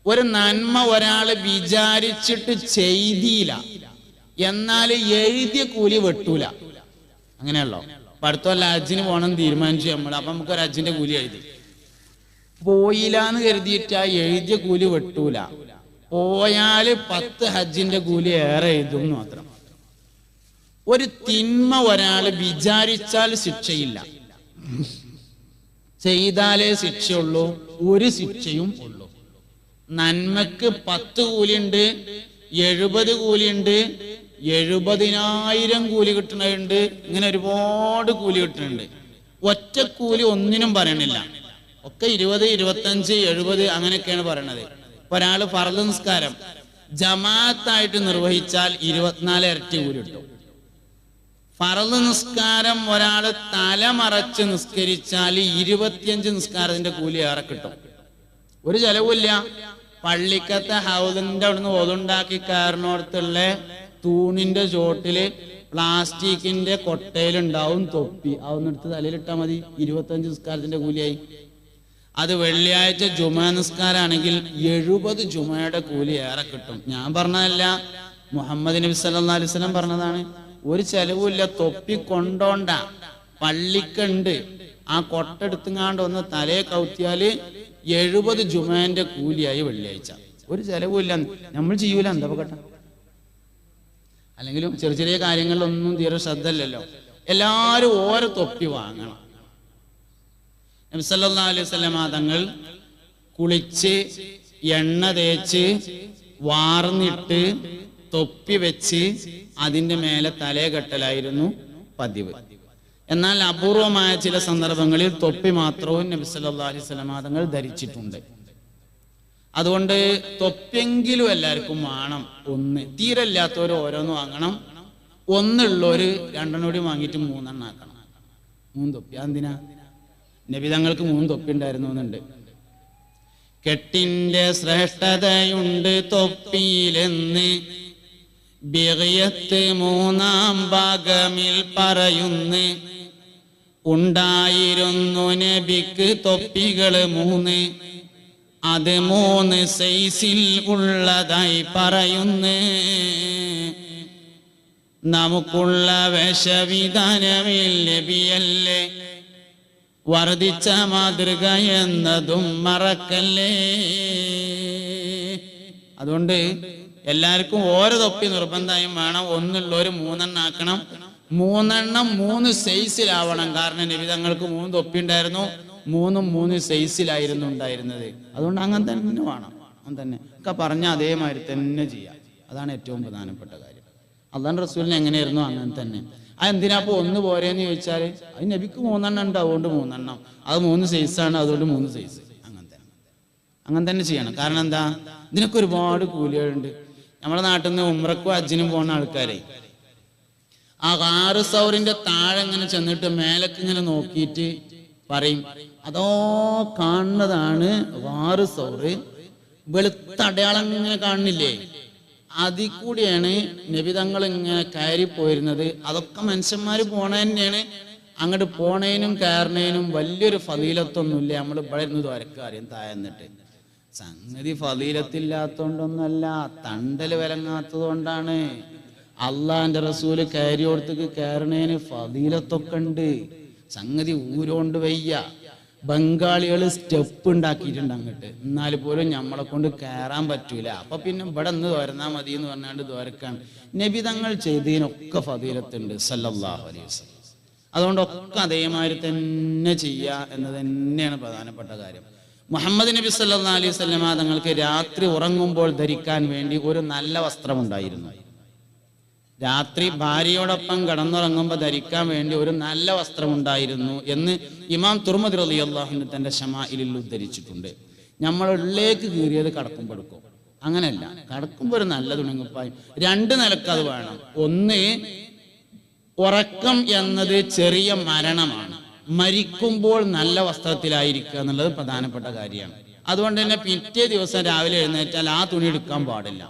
ഒരു നന്മ ഒരാൾ വിചാരിച്ചിട്ട് ചെയ്തില്ല, എന്നാൽ എഴുതിയ കൂലി വെട്ടൂല. അങ്ങനെയല്ലോ. അപ്പൊ അടുത്തല്ല ഹജ്ജിന് പോകണം തീരുമാനിച്ചു നമ്മൾ. അപ്പൊ നമുക്കൊരു ഹജ്ജിന്റെ കൂലി എഴുതി പോയില്ലാന്ന് കരുതിയിട്ട് ആ എഴുതിയ കൂലി വെട്ടൂല. പോയാല് 10 ഹജ്ജിന്റെ കൂലി ഏറെ എഴുതും മാത്രം. ഒരു തിന്മ ഒരാൾ വിചാരിച്ചാൽ ശിക്ഷയില്ല, ചെയ്താലേ ശിക്ഷയുള്ളൂ. ഒരു ശിക്ഷയും ഉള്ളൂ. നന്മക്ക് 10 കൂലിയുണ്ട്, 70 കൂലിയുണ്ട്, 70,000 കൂലി കിട്ടുന്നുണ്ട്. ഇങ്ങനെ ഒരുപാട് കൂലി കിട്ടുന്നുണ്ട്. ഒറ്റ കൂലി ഒന്നിനും പറയണില്ല. ഒക്കെ 20, 25, 70 അങ്ങനെയൊക്കെയാണ് പറയണത്. ഇപ്പൊ ഒരാള് ഫർള് നിസ്കാരം ജമാഅത്തായിട്ട് നിർവഹിച്ചാൽ 24 ഇരട്ടി കൂലി കിട്ടും. ഫർള് നിസ്കാരം ഒരാള് തലമറച്ച് നിസ്കരിച്ചാൽ 25 നിസ്കാരത്തിന്റെ കൂലി ഏറെ കിട്ടും. ഒരു ചെലവില്ല. പള്ളിക്കത്തെ ഹൗദിന്റെ അവിടുന്ന് ഒതുണ്ടാക്കി കയറിനോടത്തുള്ള തൂണിന്റെ ചോട്ടില് പ്ലാസ്റ്റിക്കിന്റെ കൊട്ടയിലുണ്ടാവും തൊപ്പി. അതൊന്നെടുത്ത് തലയിലിട്ടാൽ മതി, 25 നിസ്കാരത്തിന്റെ കൂലിയായി. അത് വെള്ളിയാഴ്ച ജുമാ നിസ്കാരാണെങ്കിൽ 70 ജുമയുടെ കൂലി ഏറെ കിട്ടും. ഞാൻ പറഞ്ഞതല്ല, മുഹമ്മദ് നബി സല്ലല്ലാഹു അലൈഹി വസല്ലം പറഞ്ഞതാണ്. ഒരു ചെലവുമില്ല. തൊപ്പി കൊണ്ടോണ്ട, പള്ളിക്കുണ്ട്. ആ കൊട്ടെടുത്തുങ്ങാണ്ട് ഒന്ന് തലയെ കൗത്തിയാല് 70 ജുമാന്റെ കൂലിയായി വെള്ളിയാഴ്ച. ഒരു ചെലവുമില്ല. നമ്മൾ ചെയ്യൂല, എന്താ കേട്ട. അല്ലെങ്കിലും ചെറിയ ചെറിയ കാര്യങ്ങളിലൊന്നും തീരെ ശ്രദ്ധ ഇല്ലല്ലോ. എല്ലാരും ഓരോ തൊപ്പി വാങ്ങണം. നബി സല്ലല്ലാഹു അലൈഹി വസല്ലം തങ്ങൾ കുളിച്ച് എണ്ണ തേച്ച് വാർന്നിട്ട് തൊപ്പി വെച്ച് അതിന്റെ മേലെ തലയെ കെട്ടലായിരുന്നു പതിവ്. എന്നാൽ അപൂർവമായ ചില സന്ദർഭങ്ങളിൽ തൊപ്പി മാത്രവും നബി സല്ലല്ലാഹു അലൈഹി വസല്ലം തങ്ങൾ ധരിച്ചിട്ടുണ്ട്. അതുകൊണ്ട് തൊപ്പിയെങ്കിലും എല്ലാവർക്കും വേണം. ഒന്ന് തീരല്ലാത്തവർ ഓരോന്ന് വാങ്ങണം. ഒന്നുള്ളവര് 2 കൂടി വാങ്ങിയിട്ട് 3 ആക്കണം. 3 തൊപ്പി. എന്തിനാ? നബി തങ്ങൾക്ക് 3 തൊപ്പി ഉണ്ടായിരുന്നു എന്നുണ്ട്. കെട്ടിന്റെ ശ്രേഷ്ഠതയുണ്ട് തൊപ്പിയിലെന്ന് ബിഗയത്ത് 3-ാം ഭാഗമിൽ പറയുന്നു. ഉണ്ടായിരുന്നു നബിക്ക് തൊപ്പികള് 3, അത് 3 സൈസിൽ ഉള്ളതായി പറയുന്നു. നമുക്കുള്ള വേഷവിധാനമിൽ നബിയല്ലേ വർദ്ധിച്ച മാതൃക എന്നതും മറക്കല്ലേ. അതുകൊണ്ട് എല്ലാവർക്കും ഓരോ തൊപ്പി നിർബന്ധമായും വേണം. ഒന്നുള്ളവര് 3 ആക്കണം. 3 3 സൈസിലാവണം. കാരണം നബി തങ്ങൾക്ക് 3 തൊപ്പി ഉണ്ടായിരുന്നു. 3 സൈസിലായിരുന്നു ഉണ്ടായിരുന്നത്. അതുകൊണ്ട് അങ്ങനെ തന്നെ വേണം. അങ്ങനെ തന്നെ ഒക്കെ പറഞ്ഞ അതേമാതിരി തന്നെ ചെയ്യാം. അതാണ് ഏറ്റവും പ്രധാനപ്പെട്ട കാര്യം. അള്ളാഹുവിന്റെ റസൂലിന് എങ്ങനെയായിരുന്നു അങ്ങനെ തന്നെ. അതെന്തിനാ അപ്പൊ 1 പോരെന്ന് ചോദിച്ചാല് അത് നബിക്ക് 3 ഉണ്ട്, അതുകൊണ്ട് 3. അത് 3 സൈസാണ്, അതുകൊണ്ട് 3 സൈസ്. അങ്ങനെ തന്നെ ചെയ്യണം. കാരണം എന്താ? ഇതിനൊക്കെ ഒരുപാട് കൂലികളുണ്ട്. നമ്മുടെ നാട്ടിൽ നിന്ന് ഉംറക്കും ഹജ്ജിനും പോകുന്ന ആൾക്കാരെ ആ 6 സൗറിന്റെ താഴെ ഇങ്ങനെ ചെന്നിട്ട് മേലക്ക് ഇങ്ങനെ നോക്കിയിട്ട് പറയും, അതോ കാണുന്നതാണ് 6 സൗറ്, വെളുത്ത അടയാളം ഇങ്ങനെ കാണുന്നില്ലേ, അതിൽ കൂടിയാണ് നബിതങ്ങൾ ഇങ്ങനെ കയറി പോയിരുന്നത്. അതൊക്കെ മനുഷ്യന്മാര് പോണ തന്നെയാണ്. അങ്ങോട്ട് പോണേനും കയറുന്നതിനും വലിയൊരു ഫളീലത്തൊന്നുമില്ല. നമ്മൾ ഇവിടെ ഇരുന്ന് ദ്വാരക്കാര്യം താഴ്ന്നിട്ട് സംഗതി ഫളീലത്തില്ലാത്തോണ്ടൊന്നല്ല, തണ്ടല് വിലങ്ങാത്തത് കൊണ്ടാണ്. അള്ളാന്റെ റസൂല് കയറി കൊടുത്തേക്ക് കയറുന്നതിന് ഫളീലത്തൊക്കെ ഉണ്ട്. സംഗതി ഊരോണ്ട് വയ്യ. ബംഗാളികള് സ്റ്റെപ്പ് ഉണ്ടാക്കിയിട്ടുണ്ട് അങ്ങോട്ട്, എന്നാൽ പോലും നമ്മളെ കൊണ്ട് കയറാൻ പറ്റൂല. അപ്പൊ പിന്നെ ഇവിടെ നിന്ന് തോരന്നാ മതി എന്ന് പറഞ്ഞാണ്ട് ദ്വാരക്കാണ്. നബി തങ്ങൾ ചെയ്തതിനൊക്കെ ഫളീലത്തുണ്ട് സല്ലല്ലാഹു അലൈഹി വസല്ലം. അതുകൊണ്ടൊക്കെ അതേമാതിരി തന്നെ ചെയ്യുക എന്നത് തന്നെയാണ് പ്രധാനപ്പെട്ട കാര്യം. മുഹമ്മദ് നബി സല്ലല്ലാഹു അലൈഹി വസല്ലം തങ്ങൾക്ക് രാത്രി ഉറങ്ങുമ്പോൾ ധരിക്കാൻ വേണ്ടി ഒരു നല്ല വസ്ത്രമുണ്ടായിരുന്നു. രാത്രി ഭാര്യയോടൊപ്പം കിടന്നുറങ്ങുമ്പോൾ ധരിക്കാൻ വേണ്ടി ഒരു നല്ല വസ്ത്രമുണ്ടായിരുന്നു എന്ന് ഇമാം തുർമുദി റളിയല്ലാഹു അൻഹു തന്റെ ശമാഇലിൽ ഉദ്ധരിച്ചിട്ടുണ്ട്. നമ്മൾ ഉള്ളിലേക്ക് കീറിയത് കടക്കുമ്പോൾ എടുക്കും. അങ്ങനെയല്ല, കടക്കുമ്പോൾ ഒരു നല്ല തുണിങ്ങുപ്പായി. 2 നിലക്ക് അത് വേണം. ഒന്ന്, ഉറക്കം എന്നത് ചെറിയ മരണമാണ്. മരിക്കുമ്പോൾ നല്ല വസ്ത്രത്തിലായിരിക്കുക എന്നുള്ളത് പ്രധാനപ്പെട്ട കാര്യമാണ്. അതുകൊണ്ട് തന്നെ പിറ്റേ ദിവസം രാവിലെ എഴുന്നേറ്റാൽ ആ തുണി എടുക്കാൻ പാടില്ല.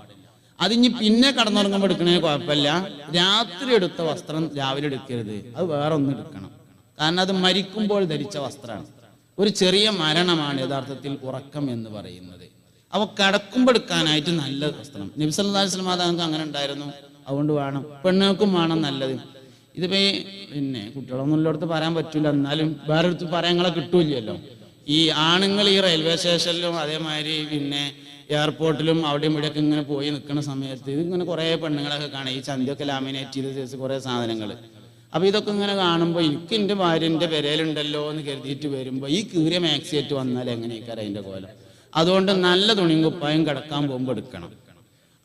അതിഞ്ഞ് പിന്നെ കടന്നുറങ്ങുമ്പോൾ എടുക്കണേ കുഴപ്പമില്ല. രാത്രി എടുത്ത വസ്ത്രം രാവിലെ എടുക്കരുത്, അത് വേറെ ഒന്ന് എടുക്കണം. കാരണം അത് മരിക്കുമ്പോൾ ധരിച്ച വസ്ത്രമാണ്. ഒരു ചെറിയ മരണമാണ് യഥാർത്ഥത്തിൽ ഉറക്കം എന്ന് പറയുന്നത്. അവ കടക്കുമ്പോൾ എടുക്കാനായിട്ട് നല്ല വസ്ത്രം. നബി സല്ലല്ലാഹു അലൈഹി വസല്ലം തങ്ങൾക്ക് അങ്ങനെ ഉണ്ടായിരുന്നു. അതുകൊണ്ട് വേണം, പെണ്ണുങ്ങൾക്കും വേണം നല്ലത്. ഇതിപ്പോ പിന്നെ കുട്ടികളൊന്നും ഉള്ളിടത്ത് പറയാൻ പറ്റൂല, എന്നാലും വേറെ അടുത്ത് പറയാങ്ങളെ കിട്ടൂല്ലല്ലോ. ഈ ആണുങ്ങൾ ഈ റെയിൽവേ സ്റ്റേഷനിലും അതേമാതിരി പിന്നെ എയർപോർട്ടിലും അവിടെയും ഇവിടെയൊക്കെ ഇങ്ങനെ പോയി നിൽക്കുന്ന സമയത്ത് ഇതിങ്ങനെ കുറേ പെണ്ണുങ്ങളൊക്കെ കാണാം. ഈ ചന്തിയൊക്കെ ലാമിനേറ്റ് ചെയ്ത് ചേർത്ത് കുറേ സാധനങ്ങൾ. അപ്പൊ ഇതൊക്കെ ഇങ്ങനെ കാണുമ്പോൾ എനിക്ക് എൻ്റെ ഭാര്യൻ്റെ പെരയിലുണ്ടല്ലോ എന്ന് കരുതിയിട്ട് വരുമ്പോൾ ഈ കീറിയ മാക്സിയേറ്റ് വന്നാൽ എങ്ങനെയൊക്കെ അതിൻ്റെ കോലം. അതുകൊണ്ട് നല്ല തുണിയും കുപ്പായും കിടക്കാൻ പോകുമ്പോൾ എടുക്കണം.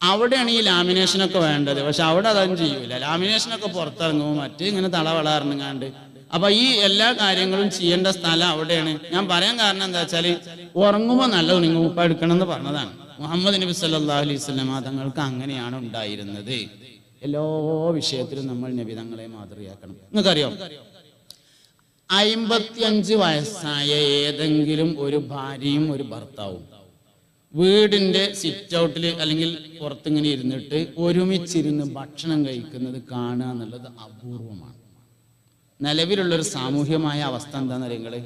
അവിടെയാണ് ഈ ലാമിനേഷനൊക്കെ വേണ്ടത്. പക്ഷെ അവിടെ അതൊന്നും ചെയ്യൂല. ലാമിനേഷനൊക്കെ പുറത്തിറങ്ങുമ്പോൾ മറ്റേ ഇങ്ങനെ തളവളറിഞ്ഞാണ്ട്. അപ്പൊ ഈ എല്ലാ കാര്യങ്ങളും ചെയ്യേണ്ട സ്ഥലം അവിടെയാണ്. ഞാൻ പറയാൻ കാരണം എന്താ വെച്ചാൽ ഉറങ്ങുമ്പോൾ നല്ല തുണിയും കുപ്പായം എടുക്കണം എന്ന് പറഞ്ഞതാണ്. മുഹമ്മദ് നബി സല്ലല്ലാഹു അലൈഹി വസല്ലം തങ്ങൾക്ക് അങ്ങനെയാണ് ഉണ്ടായിരുന്നത്. എല്ലാ വിഷയത്തിലും നമ്മൾ നബി തങ്ങളെ മാതൃകയാക്കണം. നിങ്ങൾക്കറിയോ, 55 വയസ്സായ ഏതെങ്കിലും ഒരു ഭാര്യയും ഒരു ഭർത്താവും വീടിന്റെ സിറ്റ് ഔട്ടിൽ അല്ലെങ്കിൽ പുറത്തിങ്ങനെ ഇരുന്നിട്ട് ഒരുമിച്ചിരുന്ന് ഭക്ഷണം കഴിക്കുന്നത് കാണുക എന്നുള്ളത് അപൂർവമാണ്. നിലവിലുള്ളൊരു സാമൂഹ്യമായ അവസ്ഥ എന്താണെന്ന് അറിയുന്നത്,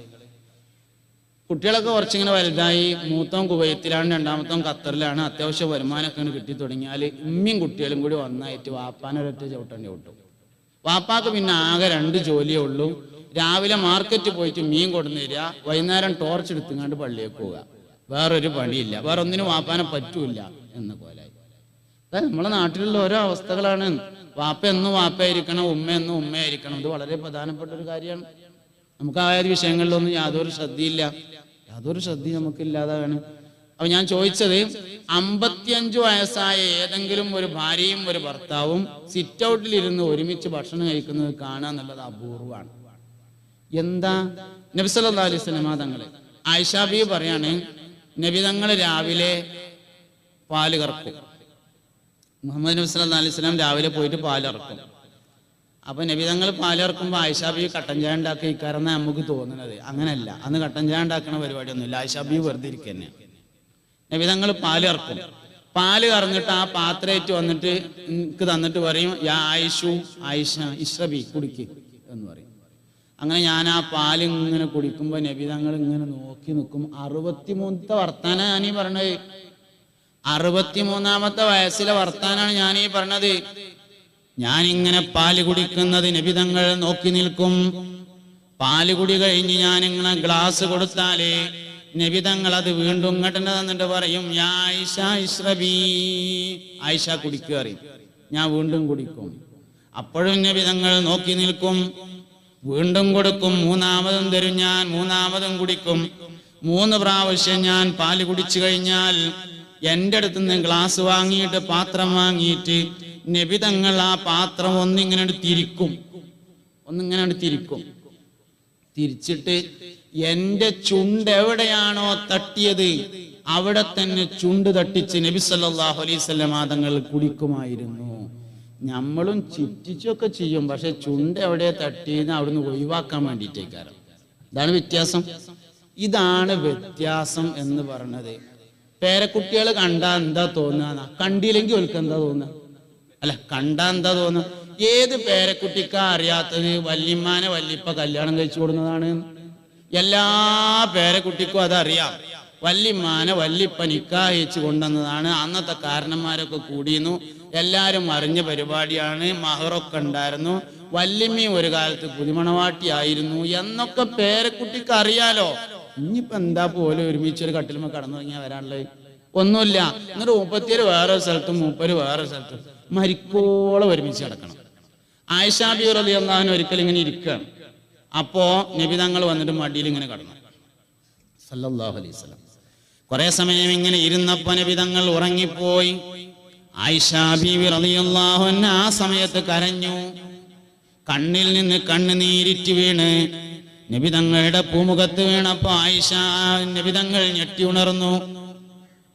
കുട്ടികളൊക്കെ കുറച്ചിങ്ങനെ വലുതായി. മൂത്തം കുവൈത്തിലാണ്, രണ്ടാമത്തം ഖത്തറിലാണ്. അത്യാവശ്യം വരുമാനമൊക്കെ കിട്ടി തുടങ്ങിയാൽ ഉമ്മയും കുട്ടികളും കൂടി ഒന്നായിട്ട് വാപ്പാനൊരൊറ്റ ചവിട്ടേണ്ടി വിട്ടു. വാപ്പാക്ക് പിന്നെ ആകെ 2 ജോലിയേ ഉള്ളൂ. രാവിലെ മാർക്കറ്റിൽ പോയിട്ട് മീൻ കൊണ്ടുവന്ന് തരിക, വൈകുന്നേരം ടോർച്ച് എടുത്തുകൊണ്ട് പള്ളിയേക്ക് പോവുക. വേറൊരു പണിയില്ല, വേറെ ഒന്നിനും വാപ്പാനെ പറ്റൂല എന്ന പോലായി. നമ്മളെ നാട്ടിലുള്ള ഓരോ അവസ്ഥകളാണ്. വാപ്പ എന്നും വാപ്പയായിരിക്കണം, ഉമ്മ എന്നും ഉമ്മയായിരിക്കണം. ഇത് വളരെ പ്രധാനപ്പെട്ട ഒരു കാര്യമാണ്. നമുക്ക് ആ വിഷയങ്ങളിലൊന്നും യാതൊരു ശ്രദ്ധയില്ല, യാതൊരു ശ്രദ്ധയും നമുക്കില്ലാതാണ്. അപ്പൊ ഞാൻ ചോദിച്ചത്, 55 വയസ്സായ ഏതെങ്കിലും ഒരു ഭാര്യയും ഒരു ഭർത്താവും സിറ്റ് ഔട്ടിൽ ഇരുന്ന് ഒരുമിച്ച് ഭക്ഷണം കഴിക്കുന്നത് കാണുക എന്നുള്ളത് അപൂർവമാണ്. എന്താ? നബി സല്ലല്ലാഹു അലൈഹി വസല്ലം തങ്ങള്, ആയിഷ ബീവി പറയാണ്, നബി തങ്ങൾ രാവിലെ പാല് കറക്കും. മുഹമ്മദ് നബി സല്ലല്ലാഹു അലൈഹി വസല്ലം രാവിലെ പോയിട്ട് പാലിറക്കും. അപ്പൊ നബി തങ്ങൾ പാലിറക്കുമ്പോൾ ആയിഷ ബീവി കട്ടൻ ചായ ഉണ്ടാക്കി ഇക്കാരെന്നാ നമുക്ക് തോന്നുന്നത്. അങ്ങനെയല്ല, അന്ന് കട്ടൻ ചായ ഉണ്ടാക്കുന്ന പരിപാടിയൊന്നുമില്ല. ആയിഷ ബീവി വെറുതെ ഇരിക്കുക. നബി തങ്ങൾ പാലിറക്കും. പാല് കറന്നിട്ട് ആ പാത്രേറ്റ് വന്നിട്ട് എനിക്ക് തന്നിട്ട് പറയും, യാ ആയിഷു, ആയിഷ ഇശ്റബി, കുടിക്ക് എന്ന് പറയും. അങ്ങനെ ഞാൻ ആ പാല് ഇങ്ങനെ കുടിക്കുമ്പോൾ നബി തങ്ങൾ ഇങ്ങനെ നോക്കി നിൽക്കും. 63ാമത്തെ വർത്താനാണ് ഞാനീ പറഞ്ഞത്. 63ാമത്തെ വയസ്സിലെ വർത്താനാണ് ഞാനീ പറഞ്ഞത്. ഞാനിങ്ങനെ പാല് കുടിക്കുന്നത് നബി തങ്ങൾ നോക്കി നിൽക്കും. പാല് കുടി കഴിഞ്ഞ് ഞാനിങ്ങനെ ഗ്ലാസ് കൊടുത്താലേ നബി തങ്ങൾ അത് വീണ്ടും ഇങ്ങോട്ട് തന്നിട്ട് പറയും, യാ ആയിഷ ഇശ്റബി, ആയിഷ കുടിക്കുക അറിയും. ഞാൻ വീണ്ടും കുടിക്കും. അപ്പോഴും നബി തങ്ങൾ നോക്കി നിൽക്കും. വീണ്ടും കൊടുക്കും. 3ാമതും തരും ഞാൻ, 3ാമതും കുടിക്കും. 3 പ്രാവശ്യം ഞാൻ പാല് കുടിച്ചു കഴിഞ്ഞാൽ എൻ്റെ അടുത്ത് നിന്ന് ഗ്ലാസ് വാങ്ങിയിട്ട് പാത്രം വാങ്ങിയിട്ട് നബി തങ്ങൾ ആ പാത്രം ഒന്നിങ്ങനെ തിരിക്കും. തിരിച്ചിട്ട് എൻ്റെ ചുണ്ട് എവിടെയാണോ തട്ടിയത് അവിടെ തന്നെ ചുണ്ട് തട്ടിച്ച് നബി സല്ലല്ലാഹു അലൈഹി വസല്ലം തങ്ങൾ കുടിക്കുമായിരുന്നു. നമ്മളും ചിറ്റിച്ചൊക്കെ ചെയ്യും, പക്ഷെ ചുണ്ട് എവിടെ തട്ടിയെന്ന് അവിടുന്ന് ഒഴിവാക്കാൻ വേണ്ടിയിട്ടേക്കാരം. ഇതാണ് വ്യത്യാസം. ഇതാണ് വ്യത്യാസം എന്ന് പറഞ്ഞത്. പേരക്കുട്ടികൾ കണ്ടാ എന്താ തോന്നുക? കണ്ടില്ലെങ്കിൽ ഓൽക്ക് എന്താ തോന്നുക? അല്ല, കണ്ടാ എന്താ തോന്നുക? ഏത് പേരക്കുട്ടിക്കാ അറിയാത്തത് വല്യമ്മാനെ വല്യപ്പ കല്യാണം കഴിച്ചു കൊടുക്കുന്നതാണ്? എല്ലാ പേരക്കുട്ടിക്കും അതറിയാം. വല്യമ്മാനെ വല്യപ്പ നിക്കാഹ് കഴിച്ചു കൊണ്ടുവന്നതാണ്. അന്നത്തെ കാരണന്മാരൊക്കെ കൂടിയിരുന്നു, എല്ലാവരും അറിഞ്ഞ പരിപാടിയാണ്. മഹറൊക്കെ ഉണ്ടായിരുന്നു. വല്യമ്മയും ഒരു കാലത്ത് പുതുമണവാട്ടിയായിരുന്നു എന്നൊക്കെ പേരക്കുട്ടിക്ക് അറിയാലോ. ഇനിയിപ്പോ എന്താ പോലെ ഒരുമിച്ചൊരു കട്ടിലുമ കടന്നു തുടങ്ങിയാൽ വരാനുള്ളത്? ഒന്നുമില്ല. എന്നിട്ട് 37 വേറെ സ്ഥലത്തും 30 വേറെ സ്ഥലത്തും മരിക്കോളം ഒരുമിച്ച് കിടക്കണം. ആയിഷ ബീവി റളിയല്ലാഹു അൻഹ ഒരിക്കൽ ഇങ്ങനെ ഇരിക്കുകയാണ്. അപ്പോ നബി തങ്ങൾ വന്നിട്ട് മടിയിൽ ഇങ്ങനെ കടന്നു സല്ലല്ലാഹു അലൈഹി വസല്ലം. കുറെ സമയം ഇങ്ങനെ ഇരുന്നപ്പോ നബി തങ്ങൾ ഉറങ്ങിപ്പോയി. ആയിഷ ബീവി റളിയല്ലാഹു അൻഹ ആ സമയത്ത് കരഞ്ഞു. കണ്ണിൽ നിന്ന് കണ്ണുനീരിറ്റ് വീണ് നബി തങ്ങളുടെ പൂമുഖത്ത് വീണപ്പോ ആയിഷ നബി തങ്ങൾ ഞെട്ടി ഉണർന്നു.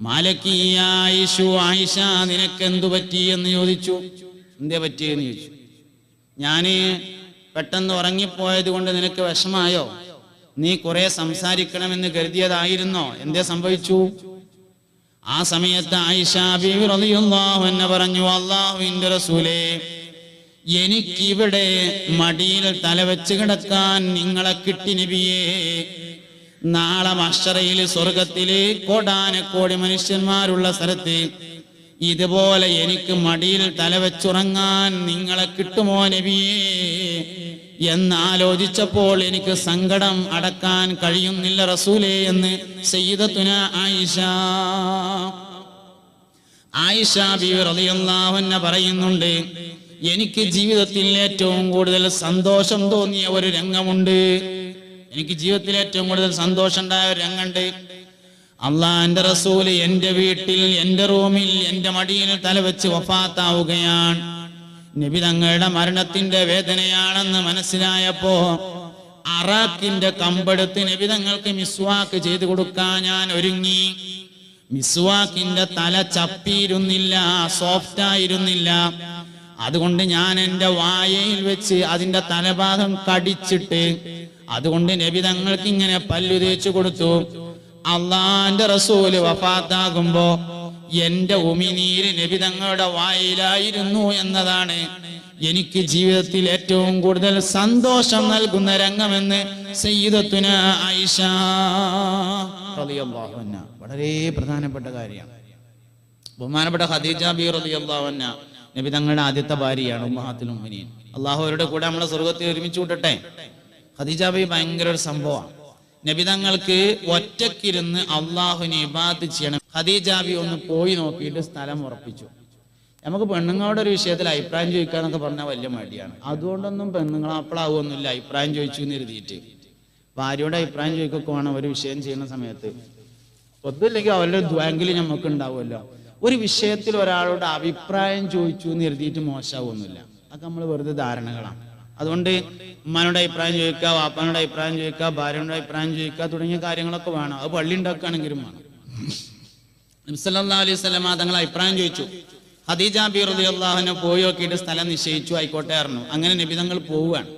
മാലക്കി ആയിഷു, ആയിഷ നിനക്ക് എന്തു പറ്റി എന്ന് ചോദിച്ചു. എന്തേ പറ്റിയെന്ന് ചോദിച്ചു. ഞാന് പെട്ടെന്ന് ഉറങ്ങിപ്പോയത് കൊണ്ട് നിനക്ക് വിഷമായോ? നീ കുറെ സംസാരിക്കണമെന്ന് കരുതിയതായിരുന്നോ? എന്തേ സംഭവിച്ചു? ആ സമയത്ത് ആയിഷ ബീവി റളിയല്ലാഹു അൻഹ പറഞ്ഞു, അല്ലാഹുവിന്റെ റസൂലേ, എനിക്കിവിടെ മടിയിൽ തലവെച്ച് കിടക്കാൻ നിങ്ങളെ കിട്ടി നബിയേ. നാളെ മഹ്ശറയിൽ സ്വർഗത്തില് കോടാനക്കോടി മനുഷ്യന്മാരുള്ള സ്ഥലത്ത് ഇതുപോലെ എനിക്ക് മടിയിൽ തലവെച്ചുറങ്ങാൻ നിങ്ങളെ കിട്ടുമോ നബിയേ എന്നാലോചിച്ചപ്പോൾ എനിക്ക് സങ്കടം അടക്കാൻ കഴിയുന്നില്ല റസൂലേ എന്ന് സയ്യിദത്തുന ആയിഷ ബീവി റളിയല്ലാഹു അൻഹ പറയുന്നുണ്ട്. എനിക്ക് ജീവിതത്തിൽ ഏറ്റവും കൂടുതൽ സന്തോഷം തോന്നിയ ഒരു രംഗമുണ്ട്. എനിക്ക് ജീവിതത്തിൽ ഏറ്റവും കൂടുതൽ സന്തോഷം ഉണ്ടായ ഒരു രംഗമുണ്ട്. അള്ളാന്റെ റസൂല് എന്റെ വീട്ടിൽ, എന്റെ റൂമിൽ, എന്റെ മടിയിൽ തലവെച്ച് വഫാത്താവുകയാണ്. നബി തങ്ങളുടെ മരണത്തിന്റെ വേദനയാണെന്ന് മനസ്സിലായപ്പോ അറാഖിന്റെ കമ്പെടുത്ത് നബി തങ്ങൾക്ക് മിസ്വാക്ക് ചെയ്തു കൊടുക്കാൻ ഞാൻ ഒരുങ്ങി. മിസ്വാക്കിന്റെ തല ചപ്പിയിരുന്നില്ല, സോഫ്റ്റ് ആയിരുന്നില്ല. അതുകൊണ്ട് ഞാൻ എന്റെ വായയിൽ വെച്ച് അതിന്റെ തലഭാഗം കടിച്ചിട്ട് അതുകൊണ്ട് നബി തങ്ങൾക്ക് ഇങ്ങനെ പല്ലു തേച്ചു കൊടുത്തു. അള്ളാന്റെ റസൂല് വഫാത്താകുമ്പോ എന്റെ ഉമിനീര് നബി തങ്ങളുടെ വായിലായിരുന്നു എന്നതാണ് എനിക്ക് ജീവിതത്തിൽ ഏറ്റവും കൂടുതൽ സന്തോഷം നൽകുന്ന രംഗമെന്ന് സയ്യിദത്തുന ആയിഷ റളിയല്ലാഹു അൻഹ. വളരെ പ്രധാനപ്പെട്ട കാര്യമാണ്. ബഹുമാനപ്പെട്ട ഖദീജ ബീവി റളിയല്ലാഹു അൻഹ നബി തങ്ങളുടെ ആദ്യത്തെ ഭാര്യയാണ്, ഉമ്മഹാത്തുൽ മുഅ്മിനീൻ. അള്ളാഹു അവരുടെ കൂടെ നമ്മളെ സ്വർഗത്തിൽ ഒരുമിച്ച് കൂട്ടട്ടെ. ഖദീജ ബീവി ഭയങ്കര ഒരു സംഭവമാണ്. നബി തങ്ങൾക്ക് ഒറ്റക്കിരുന്ന് അള്ളാഹുവിനെ ഇബാദത്ത് ചെയ്യണം. ഖദീജ ബീവി ഒന്ന് പോയി നോക്കിയിട്ട് സ്ഥലം ഉറപ്പിച്ചു. നമുക്ക് പെണ്ണുങ്ങളുടെ ഒരു വിഷയത്തിൽ അഭിപ്രായം ചോദിക്കാന്നൊക്കെ പറഞ്ഞാൽ വലിയ മടിയാണ്. അതുകൊണ്ടൊന്നും പെണ്ണുങ്ങൾ അപ്പളാവുമൊന്നുമില്ല. അഭിപ്രായം ചോദിച്ചു എന്ന് എഴുതിയിട്ട് ഭാര്യയുടെ അഭിപ്രായം ചോദിക്കൊക്കെ വേണം ഒരു വിഷയം ചെയ്യുന്ന സമയത്ത്. ഒന്നുമില്ലെങ്കിൽ അവരുടെ ദ്വാങ്കിൽ നമുക്ക് ഉണ്ടാവുമല്ലോ. ഒരു വിഷയത്തിൽ ഒരാളോട് അഭിപ്രായം ചോദിച്ചു എന്ന് എഴുതിയിട്ട് മോശമാവൊന്നുമില്ല. അതൊക്കെ നമ്മൾ വെറുതെ ധാരണകളാണ്. അതുകൊണ്ട് ഉമ്മാനോട് അഭിപ്രായം ചോദിക്കുക, വാപ്പാനോട് അഭിപ്രായം ചോദിക്കുക, ഭാര്യയോട് അഭിപ്രായം ചോദിക്കുക തുടങ്ങിയ കാര്യങ്ങളൊക്കെ വേണം. അത് പള്ളി ഉണ്ടാക്കുകയാണെങ്കിലും വേണം. നബി സല്ലല്ലാഹു അലൈഹി വസല്ലം തങ്ങൾ അഭിപ്രായം ചോദിച്ചു. ഖദീജ ബീവി റളിയല്ലാഹു അൻഹ പോയി നോക്കിയിട്ട് സ്ഥലം നിശ്ചയിച്ചു. ആയിക്കോട്ടെ പറഞ്ഞു. അങ്ങനെ നബി തങ്ങൾ പോവുകയാണ്.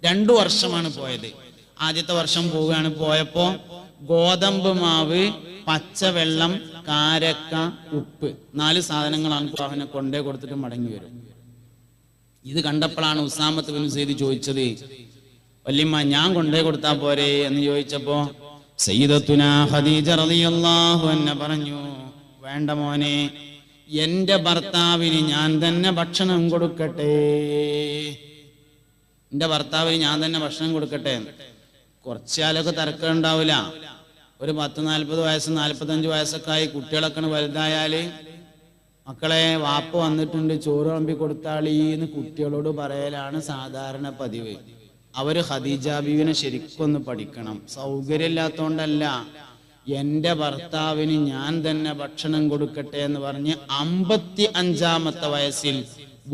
2 വർഷമാണ് പോയത്. ആദ്യത്തെ വർഷം പോവുകയാണ്. പോയപ്പോ ഗോതമ്പ് മാവ്, പച്ചവെള്ളം, കാരക്ക, ഉപ്പ് 4 സാധനങ്ങളാണ് അവനെ കൊണ്ടേ കൊടുത്തിട്ട് മടങ്ങി വരും. ഇത് കണ്ടപ്പോഴാണ് ഉസാമത്ത് ബിൻ സയ്യിദ് ചോദിച്ചത്, വല്യമ്മ ഞാൻ കൊണ്ടേ കൊടുത്താ പോരെ എന്ന് ചോദിച്ചപ്പോ സയ്യിദത്തുനാ ഖദീജ റളിയല്ലാഹു അൻഹ പറഞ്ഞു, വേണ്ട മോനെ, എന്റെ ഭർത്താവിന് ഞാൻ തന്നെ ഭക്ഷണം കൊടുക്കട്ടെ. എന്റെ ഭർത്താവിന് ഞാൻ തന്നെ ഭക്ഷണം കൊടുക്കട്ടെ. കുറച്ചാലൊക്കെ തർക്കം ഉണ്ടാവില്ല. ഒരു 10-40 വയസ്സ് 45 വയസ്സൊക്കെ ആയി കുട്ടികളൊക്കെ വലുതായാല് മക്കളെ വാപ്പ വന്നിട്ടുണ്ട് ചോറ് വിളമ്പി കൊടുത്താളീന്ന് കുട്ടികളോട് പറയലാണ് സാധാരണ പതിവ്. അവര് ഖദീജ ബീവിനെ ശരിക്കൊന്ന് പഠിക്കണം. സൗകര്യമില്ലാത്തോണ്ടല്ല, എന്റെ ഭർത്താവിന് ഞാൻ തന്നെ ഭക്ഷണം കൊടുക്കട്ടെ എന്ന് പറഞ്ഞ് 55-ാമത്തെ വയസ്സിൽ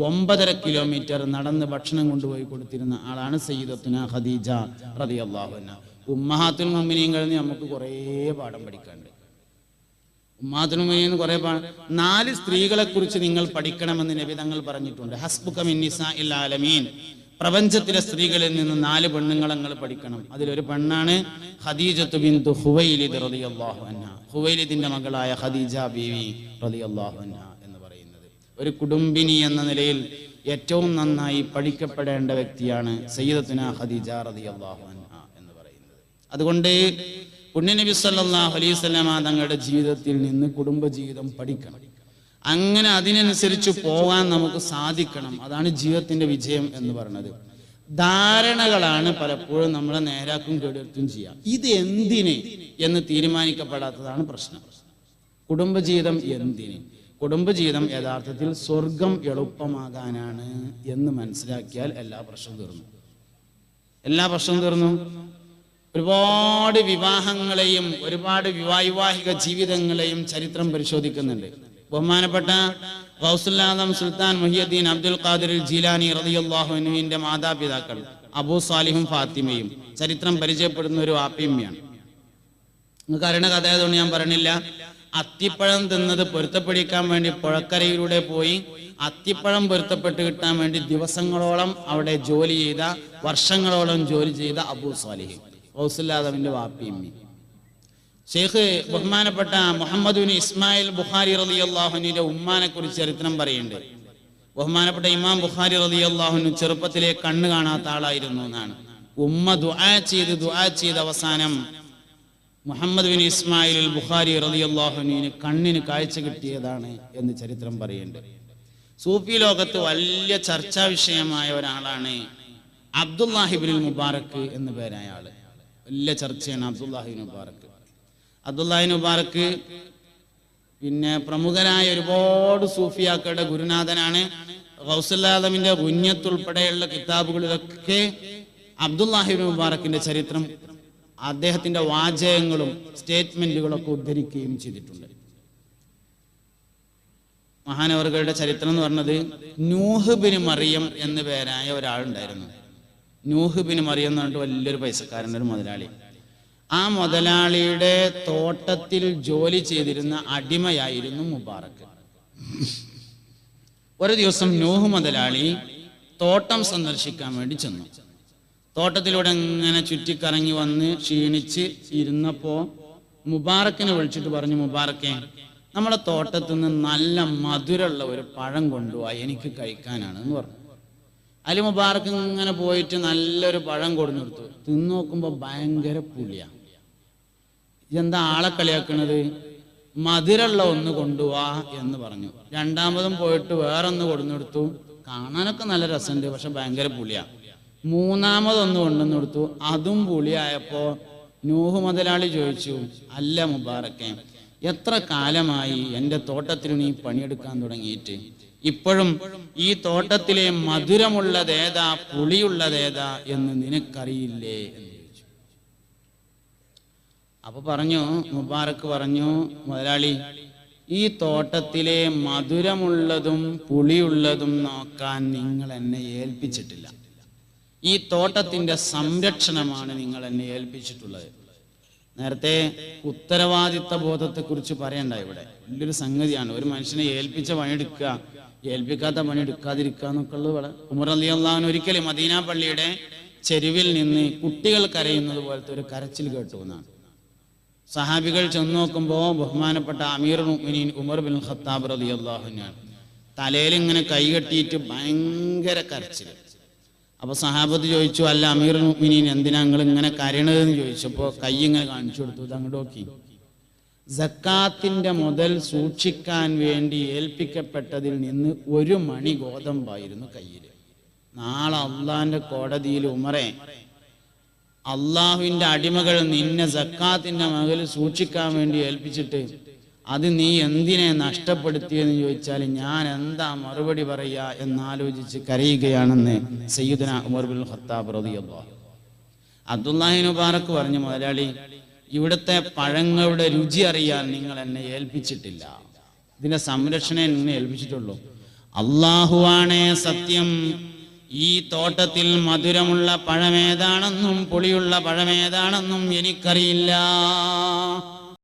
9.5 കിലോമീറ്റർ നടന്ന് ഭക്ഷണം കൊണ്ടുപോയി കൊടുത്തിരുന്ന ആളാണ് സയ്യിദത്തുനാ ഖദീജ റളിയല്ലാഹു അൻഹ. ഉമ്മഹാത്തുൽ മുഅ്മിനീങ്ങളിൽ നിന്ന് നമുക്ക് കുറേ പാഠം പഠിക്കാനുണ്ട്. ഉമ്മഹാത്തുൽ മുഅ്മിനീൻ കുറേ 4 സ്ത്രീകളെ കുറിച്ച് നിങ്ങൾ പഠിക്കണമെന്ന് നബി തങ്ങൾ പറഞ്ഞിട്ടുണ്ട്. ഹസ്ബുക മിൻ നിസാഇൽ ആലമീൻ, പ്രപഞ്ചത്തിലെ സ്ത്രീകളിൽ നിന്ന് 4 പെണ്ണുങ്ങളെ നിങ്ങൾ പഠിക്കണം. അതിലൊരു പെണ്ണാണ് ഖദീജത്തു ബിൻതു ഖുവൈലിദ് റളിയല്ലാഹു അൻഹ. ഖുവൈലിദിന്റെ മകളായ ഖദീജ ബീവി റളിയല്ലാഹു അൻഹ എന്ന് പറയുന്നത് ഒരു കുടുംബിനി എന്ന നിലയിൽ ഏറ്റവും നന്നായി പഠിക്കപ്പെടേണ്ട വ്യക്തിയാണ് സയ്യിദത്തുനാ ഖദീജ റളിയല്ലാഹു അൻഹ എന്ന് പറയുന്നത്. അതുകൊണ്ട് പുണ്യനബി സല്ലല്ലാഹു അലൈഹി വസല്ലം തങ്ങളുടെ ജീവിതത്തിൽ നിന്ന് കുടുംബജീവിതം പഠിക്കണം. അങ്ങനെ അതിനനുസരിച്ച് പോകാൻ നമുക്ക് സാധിക്കണം. അതാണ് ജീവിതത്തിന്റെ വിജയം എന്ന് പറയുന്നത്. ധാരണകളാണ് പലപ്പോഴും നമ്മളെ നേരാക്കും കേടുവരുത്തും ചെയ്യുക. ഇത് എന്തിന് എന്ന് തീരുമാനിക്കപ്പെടാത്തതാണ് പ്രശ്നം. കുടുംബജീവിതം എന്തിന്? കുടുംബജീവിതം യഥാർത്ഥത്തിൽ സ്വർഗം എളുപ്പമാകാനാണ് എന്ന് മനസ്സിലാക്കിയാൽ എല്ലാ പ്രശ്നവും തീർന്നു. ഒരുപാട് വിവാഹങ്ങളെയും ഒരുപാട് വൈവാഹിക ജീവിതങ്ങളെയും ചരിത്രം പരിശോധിക്കുന്നുണ്ട്. ബഹുമാനപ്പെട്ട ഗൗസുൽ ആദം സുൽത്താൻ മുഹിയുദ്ദീൻ അബ്ദുൽ ഖാദിർ ജീലാനി റളിയല്ലാഹു അൻഹുവിന്റെ മാതാപിതാക്കൾ അബൂ സാലിഹും ഫാത്തിമയും ചരിത്രം പരിചയപ്പെടുന്ന ഒരു ആപ്പിയമ്മയാണ്. നിങ്ങൾക്ക് അറിയണ കഥ ആയതുകൊണ്ട് ഞാൻ പറഞ്ഞില്ല. അത്തിപ്പഴം തിന്നത് പൊരുത്തപ്പെടിക്കാൻ വേണ്ടി പുഴക്കരയിലൂടെ പോയി അത്തിപ്പഴം പൊരുത്തപ്പെട്ട് കിട്ടാൻ വേണ്ടി ദിവസങ്ങളോളം അവിടെ ജോലി ചെയ്ത, വർഷങ്ങളോളം ജോലി ചെയ്ത അബൂ സാലിഹ് ഗൗസുൽ ആദമിന്റെ വാപ്പിയമ്മി. ഷെയ്ഖ് ബഹുമാനപ്പെട്ട മുഹമ്മദ് ബിൻ ഇസ്മായിൽ ബുഖാരി റളിയല്ലാഹു അൻഹുവിന്റെ ഉമ്മാനെ കുറിച്ച് ചരിത്രം പറയുന്നുണ്ട്. ബഹുമാനപ്പെട്ട ഇമാം ബുഖാരി റളിയല്ലാഹു അൻഹു ചെറുപ്പത്തിലെ കണ്ണ് കാണാത്ത ആളായിരുന്നു എന്നാണ്. ഉമ്മ ദുആ ചെയ്ത് അവസാനം മുഹമ്മദ് ബിൻ ഇസ്മായിൽ അൽ ബുഖാരി റളിയല്ലാഹു അൻഹുവിന് കണ്ണിന് കാഴ്ച കിട്ടിയതാണ് എന്ന് ചരിത്രം പറയുന്നുണ്ട്. സൂഫി ലോകത്ത് വലിയ ചർച്ചാ വിഷയമായ ഒരാളാണ് അബ്ദുല്ലാഹിബ്നുൽ മുബാറക് എന്ന് പേരായ ആള്. വലിയ ചർച്ചയാണ് അബ്ദുല്ലാഹിബ്നുൽ മുബാറക്. അബ്ദുല്ലാഹിബ്നുൽ മുബാറക് പിന്നെ പ്രമുഖരായ ഒരുപാട് സൂഫിയാക്കളുടെ ഗുരുനാഥനാണ്. ഗൗസുൽ ആദമിന്റെ ഗുഞ്ഞത്ത് ഉൾപ്പെടെയുള്ള കിതാബുകളിലൊക്കെ അബ്ദുല്ലാഹിബ്നുൽ മുബാറക്കിന്റെ ചരിത്രം, അദ്ദേഹത്തിന്റെ വാചകങ്ങളും സ്റ്റേറ്റ്മെന്റുകളൊക്കെ ഉദ്ധരിക്കുകയും ചെയ്തിട്ടുണ്ട്. മഹാനവറുകളുടെ ചരിത്രം എന്ന് പറഞ്ഞത് നൂഹ് ബിൻ മറിയം എന്നു പേരായ ഒരാളുണ്ടായിരുന്നു. നൂഹ് ബിൻ മറിയം എന്ന് പറഞ്ഞിട്ട് വലിയൊരു പൈസക്കാരൻ്റെ ഒരു മുതലാളി. ആ മുതലാളിയുടെ തോട്ടത്തിൽ ജോലി ചെയ്തിരുന്ന അടിമയായിരുന്നു മുബാറക്ക്. ഒരു ദിവസം നൂഹ് മുതലാളി തോട്ടം സന്ദർശിക്കാൻ വേണ്ടി ചെന്നു. തോട്ടത്തിലൂടെ ഇങ്ങനെ ചുറ്റിക്കറങ്ങി വന്ന് ക്ഷീണിച്ച് ഇരുന്നപ്പോ മുബാറക്കിനെ വിളിച്ചിട്ട് പറഞ്ഞു, മുബാറക്കെ, നമ്മളെ തോട്ടത്തിൽ നിന്ന് നല്ല മധുരമുള്ള ഒരു പഴം കൊണ്ടുപോവാ, എനിക്ക് കഴിക്കാനാണ് എന്ന് പറഞ്ഞു. അതിൽ മുബാറക്ക് ഇങ്ങനെ പോയിട്ട് നല്ലൊരു പഴം കൊടുന്നു കൊടുത്തു. തിന്നു നോക്കുമ്പോൾ ഭയങ്കര പുളിയാ. ഇതെന്താ ആളെ കളിയാക്കണത്? മധുരമുള്ള ഒന്ന് കൊണ്ടുപോവാ എന്ന് പറഞ്ഞു. രണ്ടാമതും പോയിട്ട് വേറൊന്ന് കൊടുന്നു കൊടുത്തു. കാണാനൊക്കെ നല്ല രസമുണ്ട്, പക്ഷെ ഭയങ്കര പുളിയാ. മൂന്നാമതൊന്ന് കൊണ്ടുവന്ന് കൊടുത്തു. അതും പുളിയായപ്പോ നൂഹ് മുതലാളി ചോദിച്ചു, അല്ല മുബാറക്കെ, എത്ര കാലമായി എൻ്റെ തോട്ടത്തിൽ നീ പണിയെടുക്കാൻ തുടങ്ങിയിട്ട്? ഇപ്പോഴും ഈ തോട്ടത്തിലെ മധുരമുള്ളതേതാ പുളിയുള്ളതേതാ എന്ന് നിനക്കറിയില്ലേ എന്ന് ചോദിച്ചു. അപ്പൊ പറഞ്ഞു, മുബാറക്ക് പറഞ്ഞു, മുതലാളി, ഈ തോട്ടത്തിലെ മധുരമുള്ളതും പുളിയുള്ളതും നോക്കാൻ നിങ്ങൾ എന്നെ ഏൽപ്പിച്ചിട്ടില്ല. ഈ തോട്ടത്തിന്റെ സംരക്ഷണമാണ് നിങ്ങൾ എന്നെ ഏൽപ്പിച്ചിട്ടുള്ളത്. നേരത്തെ ഉത്തരവാദിത്ത ബോധത്തെക്കുറിച്ച് പറയണ്ട. ഇവിടെ വലിയൊരു സംഗതിയാണ്. ഒരു മനുഷ്യനെ ഏൽപ്പിച്ച പണിയെടുക്കുക, ഏൽപ്പിക്കാത്ത പണി എടുക്കാതിരിക്കുക എന്നൊക്കെ ഉള്ളത്. ഉമർ റളിയല്ലാഹു അൻഹു ഒരിക്കലും മദീന പള്ളിയുടെ ചെരുവിൽ നിന്ന് കുട്ടികൾ കരയുന്നത് പോലത്തെ ഒരു കരച്ചിൽ കേട്ടു എന്നാണ്. സഹാബികൾ ചെന്ന് നോക്കുമ്പോൾ ബഹുമാനപ്പെട്ട അമീറുൽ മുഅ്മിനീൻ ഉമർ ബിൻ ഖത്താബ് റളിയല്ലാഹു അൻഹു തലയിൽ ഇങ്ങനെ കൈകെട്ടിയിട്ട് ഭയങ്കര കരച്ചിൽ. അപ്പൊ സഹാബത്ത് ചോദിച്ചു, അല്ല അമീറുൽ മുഅ്മിനീൻ, എന്തിനാ നിങ്ങൾ ഇങ്ങനെ കരയണതെന്ന് ചോദിച്ചപ്പോൾ കൈ ഇങ്ങനെ കാണിച്ചു കൊടുത്തു. ഇത് അങ്ങോട്ട് നോക്കി. സക്കാത്തിന്റെ മുതൽ സൂക്ഷിക്കാൻ വേണ്ടി ഏൽപ്പിക്കപ്പെട്ടതിൽ നിന്ന് 1 മണി ഗോതമ്പായിരുന്നു കയ്യിൽ. നാളെ അള്ളാന്റെ കോടതിയിൽ ഉമറെ, അള്ളാഹുവിന്റെ അടിമകൾ നിന്നെ സക്കാത്തിന്റെ മകളിൽ സൂക്ഷിക്കാൻ വേണ്ടി ഏൽപ്പിച്ചിട്ട് അത് നീ എന്തിനെ നഷ്ടപ്പെടുത്തിയെന്ന് ചോദിച്ചാൽ ഞാൻ എന്താ മറുപടി പറയാ എന്നാലോചിച്ച് കരയുകയാണെന്ന് സയ്യിദുനാ ഉമർ ബിൻ ഖത്താബ് റളിയല്ലാഹു അൻഹു. അബ്ദുല്ലാഹി മുബാറക്ക് പറഞ്ഞു, മുതലാളി, ഇവിടുത്തെ പഴങ്ങളുടെ രുചി അറിയാൻ നിങ്ങൾ എന്നെ ഏൽപ്പിച്ചിട്ടില്ല. ഇതിന്റെ സംരക്ഷണം എന്നെ ഏൽപ്പിച്ചിട്ടുള്ളൂ. അള്ളാഹുവാണേ സത്യം, ഈ തോട്ടത്തിൽ മധുരമുള്ള പഴമേതാണെന്നും പുളിയുള്ള പഴമേതാണെന്നും എനിക്കറിയില്ല.